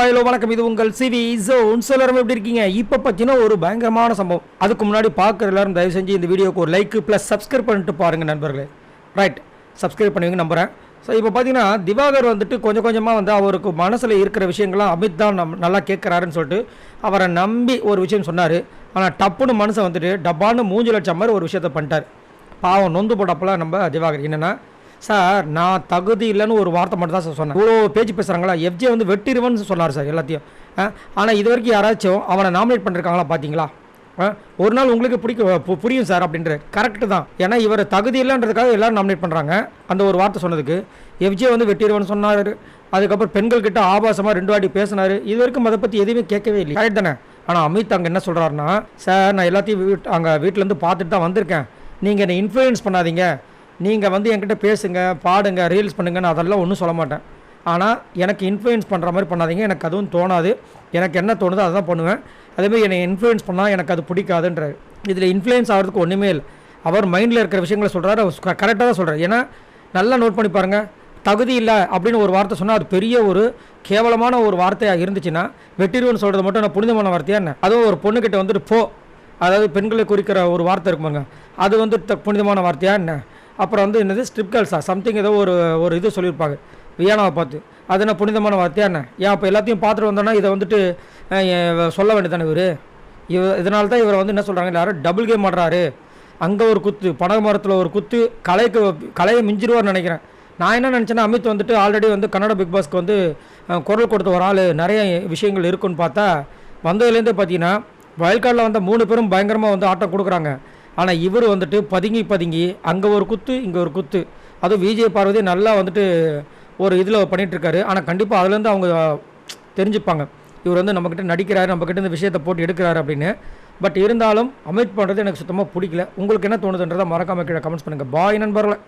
Hello வணக்கம். இது உங்கள் சிவி ஜோன். எல்லாரும் எப்படி இருக்கீங்க? இப்போ பார்த்தீங்கன்னா ஒரு பயங்கரமான சம்பவம். அதுக்கு முன்னாடி பார்க்குற எல்லாரும் தயவு செஞ்சு இந்த வீடியோக்கு ஒரு லைக் ப்ளஸ் சப்ஸ்கிரைப் பண்ணிட்டு பாருங்கள் நண்பர்களே. ரைட், சப்ஸ்கிரைப் பண்ணுவீங்க நம்புகிறேன். ஸோ இப்போ பார்த்தீங்கன்னா திவாகர் வந்துட்டு கொஞ்சம் கொஞ்சமாக வந்து அவருக்கு மனசில் இருக்கிற விஷயங்கள்லாம் அமித் தான் நல்லா கேட்குறாருன்னு சொல்லிட்டு அவரை நம்பி ஒரு விஷயம் சொன்னார். ஆனால் டப்புன்னு மனசை வந்துட்டு டப்பான்னு 3 லட்சம் மாதிரி ஒரு விஷயத்த பண்ணிட்டார். பாவம் நொந்து போட்டப்பெல்லாம் நம்ம திவாகர் என்னென்னா, சார் நான் தகுதி இல்லைன்னு ஒரு வார்த்தை மட்டும் தான் சார் சொன்னேன். இவ்வளோ பேச்சு பேசுகிறாங்களா, எஃப்ஜே வந்து வெட்டிடுவேன்னு சொன்னார் சார் எல்லாத்தையும். ஆனால் இது வரைக்கும் யாராச்சும் அவனை நாமினேட் பண்ணிருக்காங்களா பார்த்தீங்களா? ஒரு நாள் உங்களுக்கு புரியும் சார் அப்படின்ற கரெக்டு தான். ஏன்னா இவர் தகுதி இல்லைன்றதுக்காக எல்லோரும் நாமினேட் பண்ணுறாங்க. அந்த ஒரு வார்த்தை சொன்னதுக்கு எஃப்ஜே வந்து வெட்டிடுவேன்னு சொன்னார். அதுக்கப்புறம் பெண்கள் கிட்ட ஆபாசமாக 2 வாட்டி பேசினார். இது வரைக்கும் அதை பற்றி எதுவுமே கேட்கவே இல்லை. கரெக்ட் தானே? ஆனால் அமித் அங்கே என்ன சொல்கிறாருன்னா, சார் நான் எல்லாத்தையும் அங்கே வீட்டிலேருந்து பார்த்துட்டு தான் வந்திருக்கேன். நீங்கள் என்னை இன்ஃப்ளூயன்ஸ் பண்ணாதீங்க. நீங்கள் வந்து என்கிட்ட பேசுங்க, பாடுங்க, ரீல்ஸ் பண்ணுங்கன்னு அதெல்லாம் ஒன்றும் சொல்ல மாட்டேன். ஆனால் எனக்கு இன்ஃப்ளூயன்ஸ் பண்ணுற மாதிரி பண்ணாதீங்க. எனக்கு அதுவும் தோணாது. எனக்கு என்ன தோணுதோ அதை தான் பண்ணுவேன். அதேமாதிரி என்னை இன்ஃப்ளூயன்ஸ் பண்ணால் எனக்கு அது பிடிக்காதுன்றார். இதில் இன்ஃப்ளூயன்ஸ் ஆகிறதுக்கு ஒன்றுமே இல்லை. அவர் மைண்டில் இருக்கிற விஷயங்களை சொல்கிறாரு. கரெக்டாக தான் சொல்கிறார். ஏன்னா நல்லா நோட் பண்ணி பாருங்கள். தகுதி இல்லை அப்படின்னு ஒரு வார்த்தை சொன்னால் அது பெரிய ஒரு கேவலமான ஒரு வார்த்தையாக இருந்துச்சுன்னா, வெட்டிடுவோன்னு சொல்கிறது மட்டும் நான் புனிதமான வார்த்தையாக என்ன? அதுவும் ஒரு பொண்ணுக்கிட்ட வந்துட்டு போ, அதாவது பெண்களை குறிக்கிற ஒரு வார்த்தை இருக்குமாங்க, அது வந்து புனிதமான வார்த்தையாக என்ன? அப்புறம் வந்து என்னது ஸ்ட்ரிப் கேர்ள்ஸா சம்திங் ஏதோ ஒரு இது சொல்லியிருப்பாங்க வியானாவை பார்த்து, அது என்ன புனிதமான வார்த்தையா என்ன? ஏன் அப்போ எல்லாத்தையும் பார்த்துட்டு வந்தோன்னா இதை வந்துட்டு சொல்ல வேண்டியதானே இதனால தான் இவரை வந்து என்ன சொல்கிறாங்க, எல்லாரும் டபுள் கேம் ஆடுறாரு. அங்கே ஒரு குத்து, பனக மரத்தில் ஒரு குத்து, கலையை மிஞ்சிருவார்னு நினைக்கிறேன். நான் என்ன நினச்சேன்னா, அமித் வந்துட்டு ஆல்ரெடி வந்து கன்னட பிக் பாஸ்க்கு வந்து குரல் கொடுத்த ஒரு ஆள், நிறைய விஷயங்கள் இருக்குன்னு பார்த்தா வந்ததுலேருந்து பார்த்தீங்கன்னா வயல் கார்டில் வந்த 3 பேரும் பயங்கரமாக வந்து ஆட்டம் கொடுக்குறாங்க. ஆனால் இவர் வந்துட்டு பதுங்கி அங்கே ஒரு குத்து, இங்கே ஒரு குத்து. அதுவும் விஜய் பார்வதி நல்லா வந்துட்டு ஒரு இதில் பண்ணிகிட்ருக்காரு. ஆனால் கண்டிப்பாக அதுலேருந்து அவங்க தெரிஞ்சுப்பாங்க, இவர் வந்து நம்மக்கிட்ட நடிக்கிறாரு, நம்மக்கிட்ட இந்த விஷயத்தை போட்டு எடுக்கிறாரு அப்படின்னு. பட் இருந்தாலும் அமித் பண்ணுறது எனக்கு சுத்தமாக பிடிக்கல. உங்களுக்கு என்ன தோணுதுன்றதை மறக்காமல் கீழே கமெண்ட்ஸ் பண்ணுங்கள். பாய் நண்பர்களே.